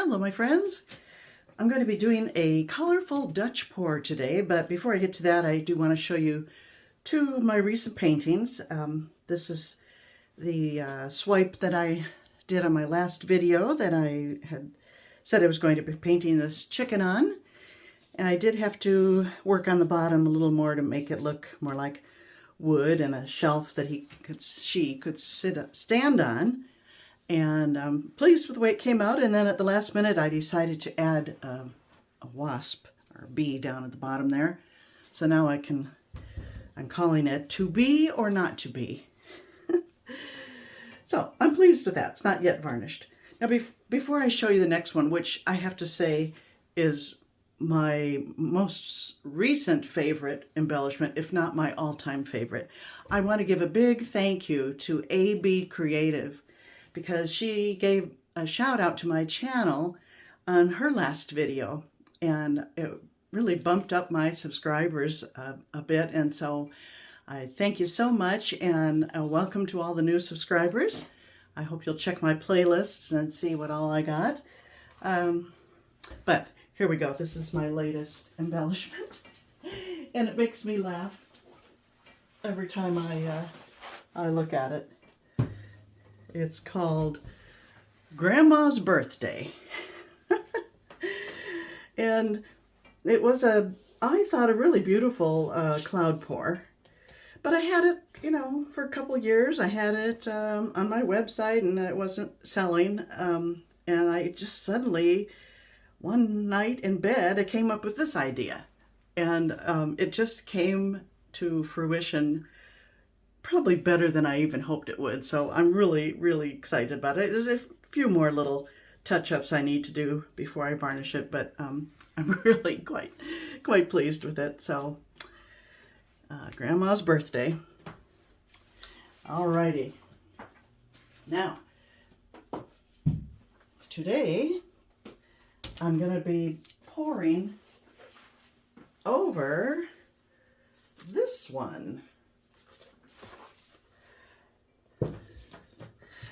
Hello my friends. I'm going to be doing a colorful Dutch pour today, but before I get to that I do want to show you two of my recent paintings. This is the swipe that I did on my last video that I had said I was going to be painting this chicken on. And I did have to work on the bottom a little more to make it look more like wood and a shelf that she could stand on. And I'm pleased with the way it came out. And then at the last minute, I decided to add a wasp or bee down at the bottom there. So now I'm calling it to be or not to be. So I'm pleased with that. It's not yet varnished. Now, before I show you the next one, which I have to say is my most recent favorite embellishment, if not my all-time favorite, I want to give a big thank you to AB Creative, because she gave a shout out to my channel on her last video, and it really bumped up my subscribers a bit. And so I thank you so much, and welcome to all the new subscribers. I hope you'll check my playlists and see what all I got. But here we go. This is my latest embellishment, and it makes me laugh every time I look at it. It's called Grandma's Birthday. And it was I thought a really beautiful cloud pour. But I had it, for a couple of years. I had it on my website and it wasn't selling. And I just suddenly, one night in bed, I came up with this idea. And it just came to fruition probably better than I even hoped it would. So I'm really, really excited about it. There's a few more little touch-ups I need to do before I varnish it, but I'm really quite pleased with it. So Grandma's Birthday. Alrighty. Now, today I'm going to be pouring over this one.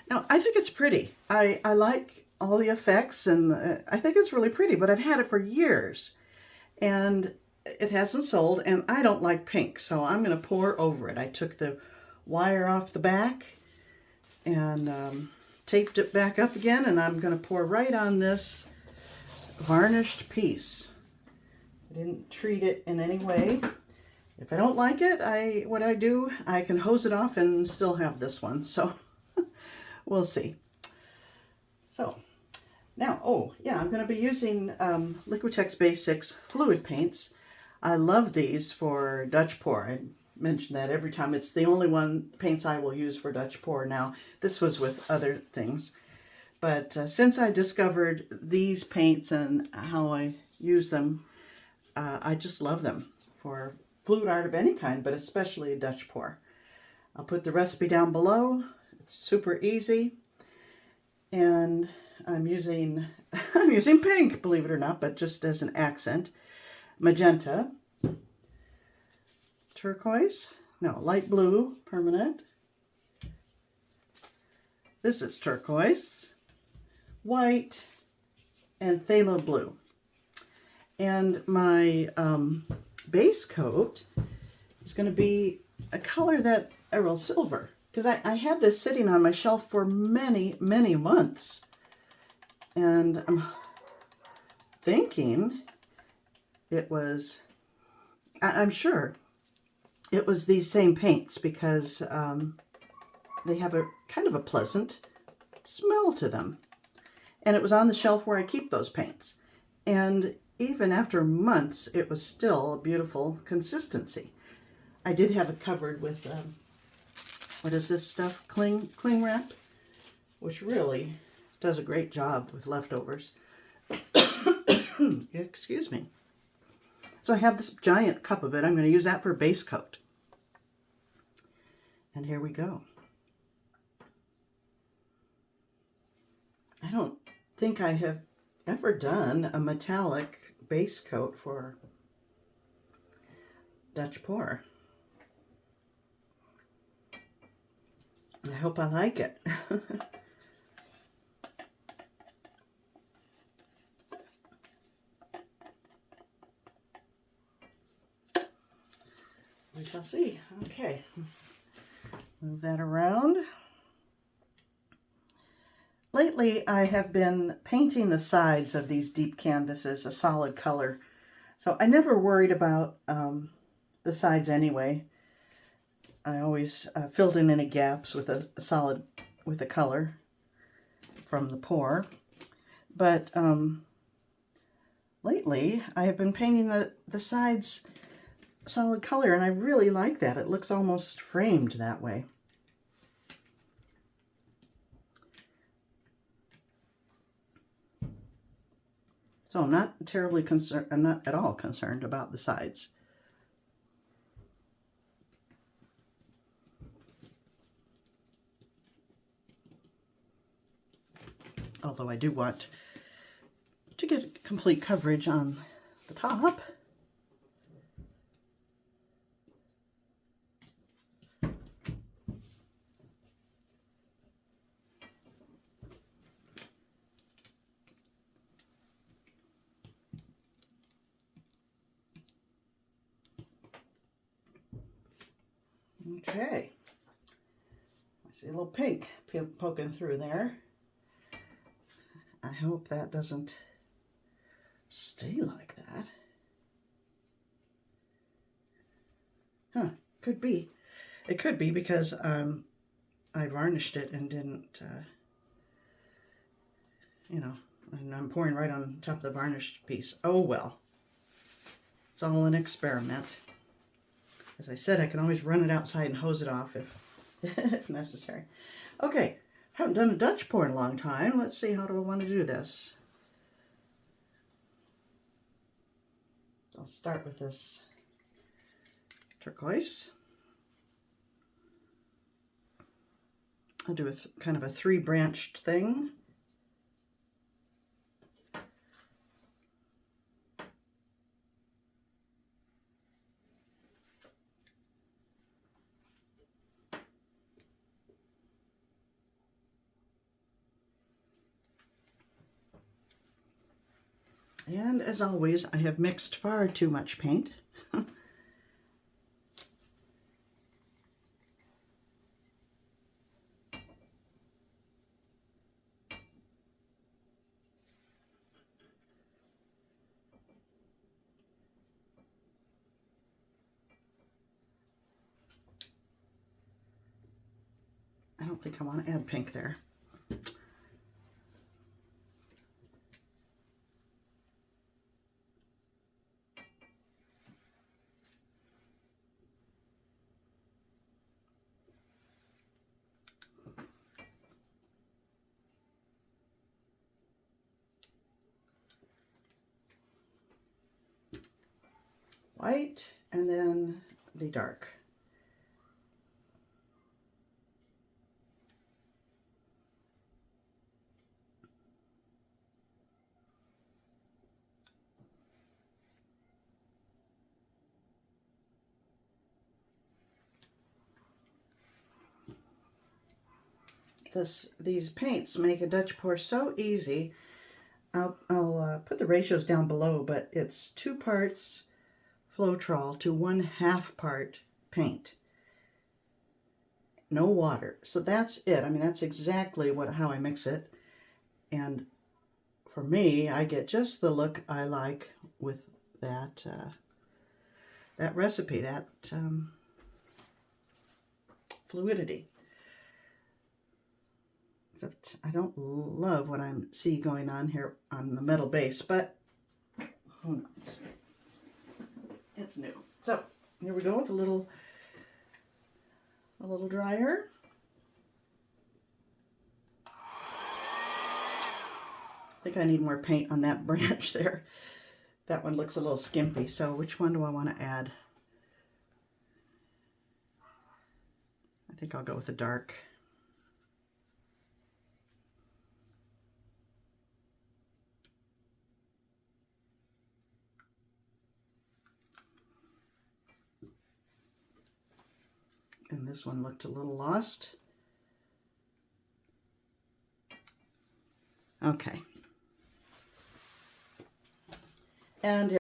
Now, I think it's pretty. I like all the effects, and I think it's really pretty, but I've had it for years, and it hasn't sold, and I don't like pink, so I'm going to pour over it. I took the wire off the back and taped it back up again, and I'm going to pour right on this varnished piece. I didn't treat it in any way. If I don't like it, I can hose it off and still have this one, so we'll see. So now, I'm going to be using Liquitex Basics Fluid Paints. I love these for Dutch pour. I mention that every time. It's the only paints I will use for Dutch pour now. This was with other things. But since I discovered these paints and how I use them, I just love them for fluid art of any kind, but especially a Dutch pour. I'll put the recipe down below. It's super easy, and I'm using pink, believe it or not, but just as an accent. Magenta, turquoise, no, light blue, permanent. This is turquoise, white, and phthalo blue. And my base coat is going to be a color that silver. Because I had this sitting on my shelf for many, many months. And I'm thinking I'm sure it was these same paints, because they have a kind of a pleasant smell to them. And it was on the shelf where I keep those paints. And even after months, it was still a beautiful consistency. I did have it covered with what is this stuff? Cling wrap, which really does a great job with leftovers. Excuse me. So I have this giant cup of it. I'm going to use that for base coat. And here we go. I don't think I have ever done a metallic base coat for Dutch pour. I hope I like it. We shall see. Okay, move that around. Lately, I have been painting the sides of these deep canvases a solid color. So I never worried about the sides anyway. I always filled in any gaps with a solid, with a color from the pour. But lately, I have been painting the sides solid color, and I really like that. It looks almost framed that way. So I'm not terribly concerned, I'm not at all concerned about the sides. Although I do want to get complete coverage on the top. Okay, I see a little pink poking through there. I hope that doesn't stay like that. Huh, could be. It could be because I varnished it and didn't, you know, and I'm pouring right on top of the varnished piece. Oh well, it's all an experiment. As I said, I can always run it outside and hose it off if necessary. Okay, haven't done a Dutch pour in a long time. Let's see, how do I want to do this? I'll start with this turquoise. I'll do a kind of a three-branched thing. And as always, I have mixed far too much paint. I don't think I want to add pink there. Light and then the dark. These paints make a Dutch pour so easy. I'll put the ratios down below, but it's 2 parts Floetrol to 1/2 part paint. No water. So that's it. I mean, that's exactly how I mix it. And for me, I get just the look I like with that that recipe, that fluidity. Except I don't love what I see going on here on the metal base, but who knows? It's new. So here we go with a little dryer. I think I need more paint on that branch there. That one looks a little skimpy, so which one do I want to add? I think I'll go with the dark. And this one looked a little lost. Okay. And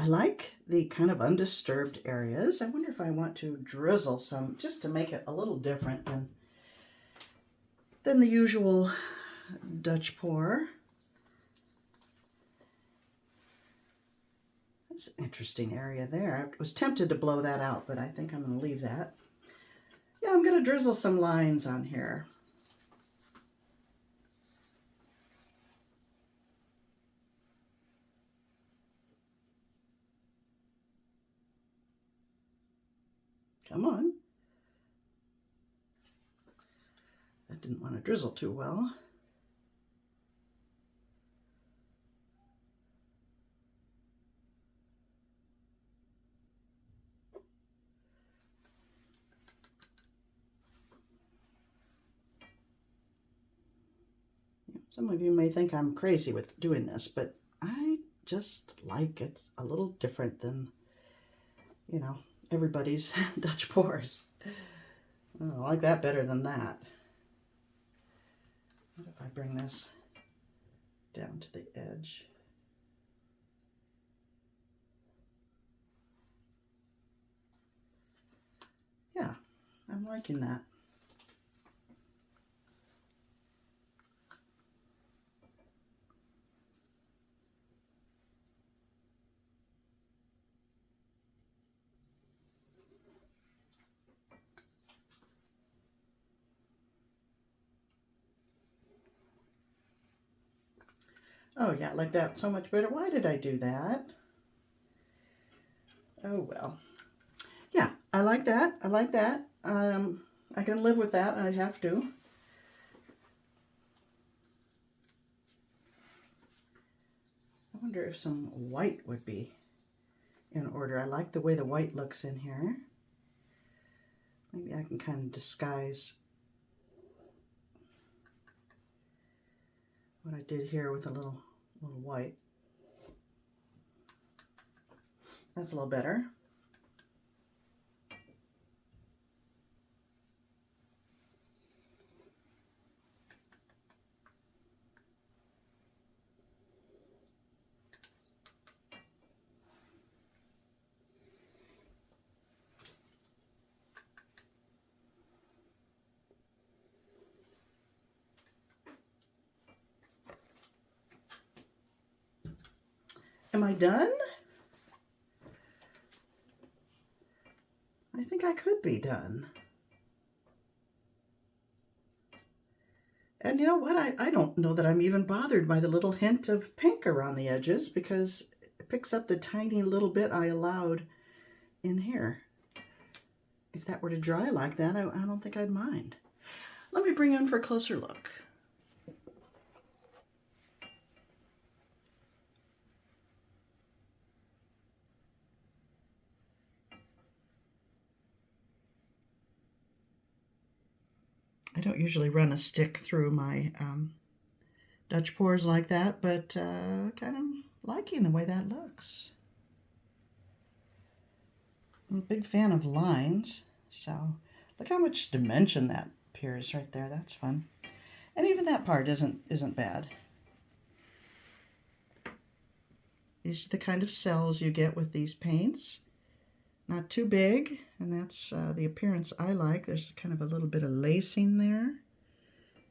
I like the kind of undisturbed areas. I wonder if I want to drizzle some just to make it a little different than the usual Dutch pour. That's an interesting area there. I was tempted to blow that out, but I think I'm going to leave that. Yeah, I'm going to drizzle some lines on here. Come on. That didn't want to drizzle too well. Some of you may think I'm crazy with doing this, but I just like it a little different than, you know, everybody's Dutch pours. I like that better than that. What if I bring this down to the edge? Yeah, I'm liking that. Oh yeah, I like that so much better. Why did I do that? Oh well. Yeah, I like that. I like that. I can live with that. I have to. I wonder if some white would be in order. I like the way the white looks in here. Maybe I can kind of disguise what I did here with a little white. That's a little better. Am I done? I think I could be done. And you know what? I don't know that I'm even bothered by the little hint of pink around the edges because it picks up the tiny little bit I allowed in here. If that were to dry like that, I don't think I'd mind. Let me bring you in for a closer look. I don't usually run a stick through my Dutch pours like that, but kind of liking the way that looks. I'm a big fan of lines, so look how much dimension that appears right there. That's fun. And even that part isn't bad. These are the kind of cells you get with these paints. Not too big, and that's the appearance I like. There's kind of a little bit of lacing there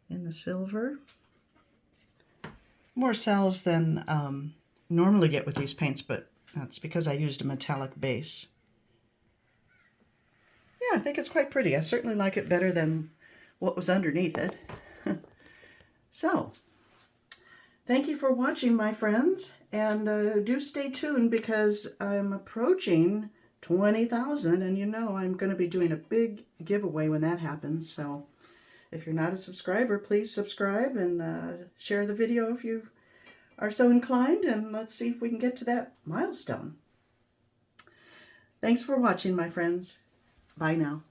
in the silver. More cells than normally get with these paints, but that's because I used a metallic base. Yeah, I think it's quite pretty. I certainly like it better than what was underneath it. So, thank you for watching, my friends, and do stay tuned because I'm approaching 20,000, and you know I'm going to be doing a big giveaway when that happens. So if you're not a subscriber, please subscribe and share the video if you are so inclined, and let's see if we can get to that milestone. Thanks for watching, my friends. Bye now.